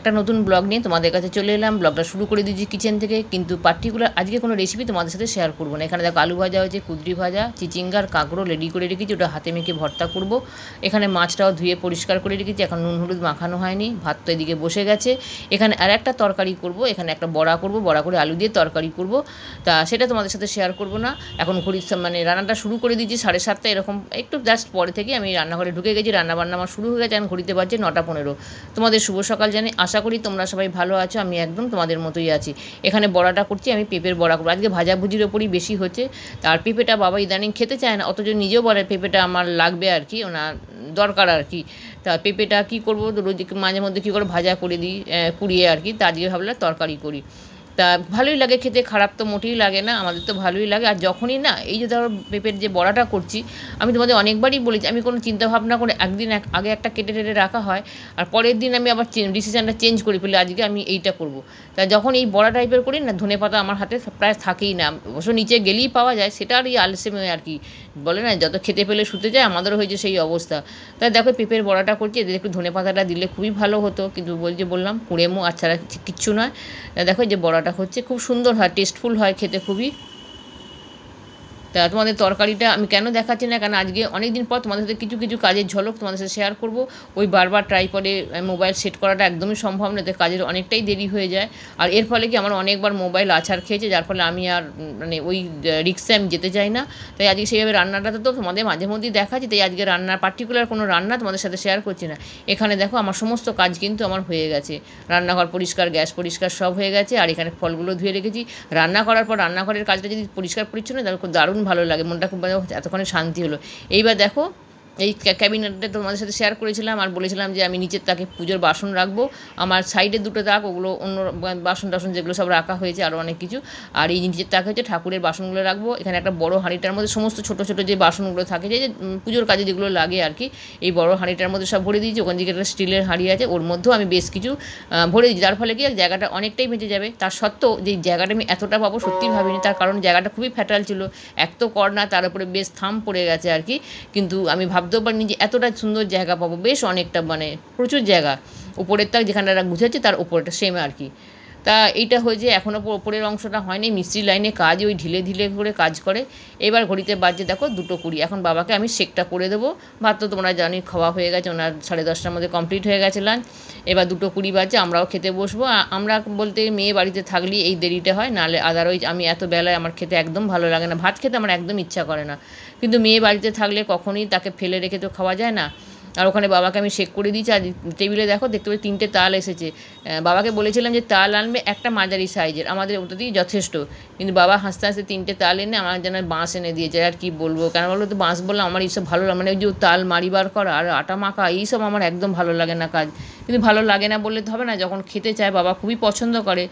একটা নতুন ব্লগ নিয়ে তোমাদের কাছে চলে এলাম। ব্লগটা শুরু করে দিয়েছি কিচেন থেকে, কিন্তু পার্টিকুলার আজকে কোনো রেসিপি তোমাদের সাথে শেয়ার করবো না। এখানে দেখো আলু ভাজা হয়েছে, কুদরি ভাজা, চিচিঙ্গার কাঁকড়ো রেডি করে রেখেছি, ওটা হাতে মেখে ভর্তা করব। এখানে মাছটাও ধুয়ে পরিষ্কার করে রেখেছি, এখন নুন হলুদ মাখানো হয়নি। ভাত তো এদিকে বসে গেছে। এখানে আর একটা তরকারি করব, এখানে একটা বড়া করব, বড়া করে আলু দিয়ে তরকারি করব। তা সেটা তোমাদের সাথে শেয়ার করব না। এখন ঘড়ির মানে রান্নাটা শুরু করে দিয়েছি 7:30 এরকম, একটু জাস্ট পরে থেকে আমি রান্নাঘরে ঢুকে গেছি। রান্নাবান্না আমার শুরু হয়ে গেছে, এখন ঘড়িতে বাজছে 9:15। তোমাদের শুভ সকাল জানি, আশা করি তোমরা সবাই ভালো আছো। আমি একদম তোমাদের মতোই আছি। এখানে বড়াটা করছি, আমি পেঁপের বড়া করবো। আজকে ভাজাভুজির ওপরই বেশি হচ্ছে। আর পেঁপেটা বাবা ইদানিং খেতে চায় না, অথচ নিজেও বলে পেঁপেটা আমার লাগবে আর কি, ওনার দরকার আর কি। তা পেঁপেটা কী করবো, রোজ মাঝে মধ্যে কী করে ভাজা করে দিই, কুড়িয়ে আর কি। তা আজকে ভাবলাম তরকারি করি। তা ভালোই লাগে খেতে, খারাপ তো মোটেই লাগে না, আমাদের তো ভালোই লাগে। আর যখনই না এই যে ধরো পেঁপের যে বড়াটা করছি, আমি তোমাদের অনেকবারই বলেছি, আমি কোনো চিন্তাভাবনা করে একদিন আগে একটা কেটে টেটে রাখা হয়, আর পরের দিন আমি আবার ডিসিশানটা চেঞ্জ করে ফেলি, আজকে আমি এইটা করব। তা যখন এই বড়া টাইপের করি না, ধনেপাতা আমার হাতে প্রায় থাকেই না, অবশ্য নিচে গেলেই পাওয়া যায়, সেটা আর এই আলসেমে আর কি বলে না, যত খেতে পেলে শুতে যায়, আমাদেরও হয়েছে সেই অবস্থা। তাই দেখো পেঁপের বড়াটা করছি, এদের একটু ধনেপাতাটা দিলে খুবই ভালো হতো, কিন্তু বললাম কুড়েমো আর ছাড়া কিচ্ছু নয়। দেখো যে বড়াটা হচ্ছে খুব সুন্দর হয়, টেস্টফুল হয় খেতে খুবই। তা তোমাদের তরকারিটা আমি কেন দেখাচ্ছি না, কারণ আজকে অনেক দিন পর তোমাদের সাথে কিছু কিছু কাজের ঝলক তোমাদের সাথে শেয়ার করব। ওই বারবার ট্রাইপডে মোবাইল সেট করাটা একদমই সম্ভব না, তো কাজের অনেকটাই দেরি হয়ে যায়। আর এর ফলে কি আমার অনেকবার মোবাইল আছাড় খেয়েছে, যার ফলে আমি আর মানে ওই রিক্সে আমি যেতে চাই না। তাই আজকে সেইভাবে রান্নাটা তো তোমাদের মাঝে মধ্যেই দেখাচ্ছি, তাই আজকে রান্নার পার্টিকুলার কোনো রান্না তোমাদের সাথে শেয়ার করছি না। এখানে দেখো আমার সমস্ত কাজ কিন্তু আমার হয়ে গেছে, রান্নাঘর পরিষ্কার, গ্যাস পরিষ্কার সব হয়ে গেছে। আর এখানে ফলগুলো ধুয়ে রেখেছি। রান্না করার পর রান্নাঘরের কাজটা যদি পরিষ্কার পরিচ্ছন্ন, তাহলে খুব দারুণ ভালো লাগে, মনটা খুব এতক্ষণে শান্তি হলো। এইবার দেখো এই ক্যাবিনেটটা তোমাদের সাথে শেয়ার করেছিলাম, আর বলেছিলাম যে আমি নিচের তাকে পুজোর বাসন রাখবো, আমার সাইডে দুটো তাক, ওগুলো অন্য বাসন টাসন যেগুলো সব রাখা হয়েছে, আরও অনেক কিছু। আর এই নিচের তাক হচ্ছে ঠাকুরের বাসনগুলো রাখবো। এখানে একটা বড় হাঁড়িটার মধ্যে সমস্ত ছোটো ছোটো যে বাসনগুলো থাকে, যে পুজোর কাজে যেগুলো লাগে আর কি, এই বড় হাঁড়িটার মধ্যে সব ভরে দিয়েছি। ওখান থেকে একটা স্টিলের হাঁড়ি আছে, ওর মধ্যেও আমি বেশ কিছু ভরে দিয়েছি, যার ফলে কি জায়গাটা অনেকটাই বেঁচে যাবে। তার সত্ত্বেও যে জায়গাটা আমি এতটা পাবো সত্যিই ভাবিনি, তার কারণ জায়গাটা খুবই ফ্যাটাল ছিল, এক তো কর্নার, তার উপরে বেশ থাম পড়ে গেছে আর কি। কিন্তু আমি ভাবতেও পারিনি যে এতটা সুন্দর জায়গা পাবো, বেশ অনেকটা, মানে প্রচুর জায়গা। উপরের তাক যেখানটা গুছাচ্ছে তার উপরটা সেম আর কি। তা এইটা হয়েছে, এখনও ওপরের অংশটা হয়নি, মিস্ত্রি লাইনে কাজ, ওই ঢিলে ঢিলে করে কাজ করে। এবার ঘড়িতে বাজছে দেখো 2:20। এখন বাবাকে আমি শেকটা করে দেবো। ভাত তো তোমরা জানি খাওয়া হয়ে গেছে, ওনার 10:30টার মধ্যে কমপ্লিট হয়ে গেছে লাঞ্চ। এবার 2:20 বাজছে, আমরাও খেতে বসবো। আমরা বলতে মেয়ে বাড়িতে থাকলেই এই দেরিটা হয়, নাহলে আদারওয়াইজ আমি এত বেলায় আমার খেতে একদম ভালো লাগে না, ভাত খেতে আমার একদম ইচ্ছা করে না। কিন্তু মেয়ে বাড়িতে থাকলে কখনোই তাকে ফেলে রেখে তো খাওয়া যায় না। আর ওখানে বাবাকে আমি শেক করে দিয়েছি। আর টেবিলে দেখো দেখতে পাচ্ছি 3টে তাল এসেছে। বাবাকে বলেছিলাম যে তাল আনবে একটা মাঝারি সাইজের, আমাদের ওটাতেই যথেষ্ট। কিন্তু বাবা হাসতে হাসতে 3টে তাল এনে আমার যেন বাঁশ এনে দিয়েছে। আর কি বলবো, কেন বলবো তো, বাঁশ বললাম আমার এইসব ভালো লাগে, মানে ওই যে তাল মারিবার করা আর আটা মাখা, এইসব আমার একদম ভালো লাগে না কাজ। কিন্তু ভালো লাগে না বললে তো হবে না, যখন খেতে চায় বাবা খুবই পছন্দ করে।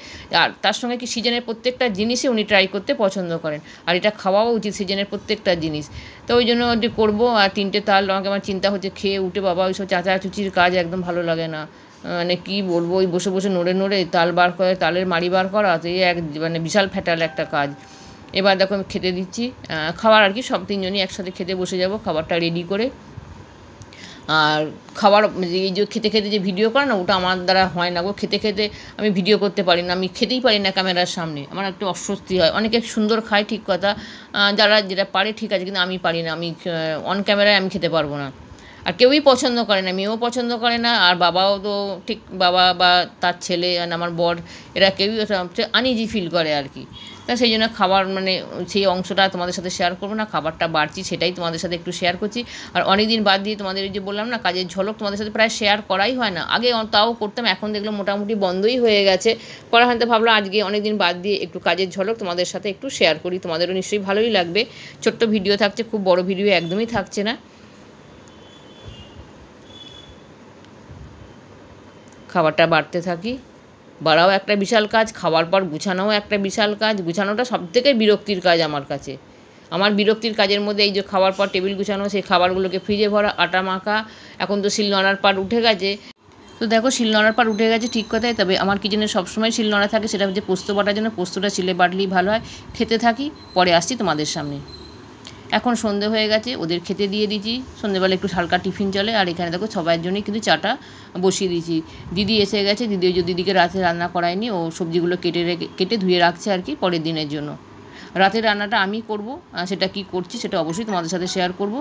আর তার সঙ্গে কি সিজনের প্রত্যেকটা জিনিসই উনি ট্রাই করতে পছন্দ করেন, আর এটা খাওয়াও উচিত সিজনের প্রত্যেকটা জিনিস। তো ওই জন্য যে করবো। আর 3টে তাল আমাকে, আমার চিন্তা হচ্ছে খেয়ে উঠে বাবা ওইসব চাচাচুচির কাজ একদম ভালো লাগে না, মানে কী বলবো, ওই বসে বসে নড়ে নড়ে তাল বার করে, তালের মাড়ি বার করা, তো এই মানে বিশাল ফ্যাটাল একটা কাজ। এবার দেখো আমি খেতে দিচ্ছি খাবার আর কি, সব 3জনই একসাথে খেতে বসে যাব, খাবারটা রেডি করে। আর খাবার এই যে খেতে খেতে যে ভিডিও করে না, ওটা আমার দ্বারা হয় না গো। খেতে খেতে আমি ভিডিও করতে পারি না, আমি খেতেই পারি না ক্যামেরার সামনে, আমার একটু অস্বস্তি হয়। অনেকে সুন্দর খায় ঠিক কথা, যারা যেটা পারে ঠিক আছে, কিন্তু আমি পারি না, আমি অন ক্যামেরায় আমি খেতে পারবো না। আর কেউই পছন্দ করে না, মেয়েও পছন্দ করে না, আর বাবাও তো ঠিক, বাবা বা তার ছেলে আমার বর, এরা কেউই আনইজি ফিল করে আর কি। তা সেই জন্য খাবার মানে সেই অংশটা তোমাদের সাথে শেয়ার করবো না, খাবারটা বাড়ছি সেটাই তোমাদের সাথে একটু শেয়ার করছি। আর অনেক দিন বাদ দিয়ে তোমাদের এই যে বললাম না, কাজের ঝলক তোমাদের সাথে প্রায় শেয়ার করাই হয় না, আগে তাও করতাম, এখন দেখলাম মোটামুটি বন্ধই হয়ে গেছে করা হয়। তো ভাবলাম আজকে অনেক দিন বাদ দিয়ে একটু কাজের ঝলক তোমাদের সাথে একটু শেয়ার করি, তোমাদেরও নিশ্চয়ই ভালোই লাগবে। ছোট্ট ভিডিও থাকছে, খুব বড় ভিডিও একদমই থাকছে না। খাবারটা বাড়তে থাকি, বাড়াও একটা বিশাল কাজ, খাওয়ার পর গুছানোও একটা বিশাল কাজ। গুছানোটা সবথেকে বিরক্তির কাজ আমার কাছে। আমার বিরক্তির কাজের মধ্যে এই যে খাওয়ার পর টেবিল গুছানো, সেই খাবারগুলোকে ফ্রিজে ভরা, আটা মাখা। এখন তো শিলনোড়ার পাট উঠে গেছে, তো দেখো শিলনোড়ার পাট উঠে গেছে ঠিক কথাই, তবে আমার কিচেনে সবসময় শিলনোড়া থাকে, সেটা হচ্ছে পোস্ত বাটার জন্য। পোস্তটা শিলে বাটলেই ভালো হয়। খেতে থাকি, পরে আসছি তোমাদের সামনে। এখন সন্ধে হয়ে গেছে, ওদের খেতে দিয়ে দিয়েছি। সন্ধেবেলা একটু হালকা টিফিন চলে। আর এখানে দেখো সবাইয়ের জন্যই কিন্তু চাটা বসিয়ে দিয়েছি। দিদি এসে গেছে, দিদিকে রাতে রান্না করায়নি, ও সবজিগুলো কেটে ধুয়ে রাখছে আর কি পরের দিনের জন্য। রাতের রান্নাটা আমি করব, সেটা কি করছি সেটা অবশ্যই তোমাদের সাথে শেয়ার করব।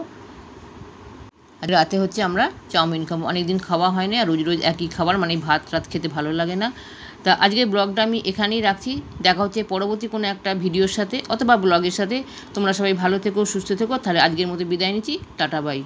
আর রাতে হচ্ছে আমরা চাউমিন খাবো, অনেক দিন খাওয়া হয় না, আর রোজ রোজ একই খাবার মানে ভাত রাত খেতে ভালো লাগে না। তা আজকের ব্লগটা আমি এখানেই রাখছি। দেখা হচ্ছে পরবর্তী কোনো একটা ভিডিওর সাথে অথবা ব্লগের সাথে। তোমরা সবাই ভালো থেকো, সুস্থ থেকো। তাহলে আজকের মতো বিদায় নিচ্ছি, টাটা বাই।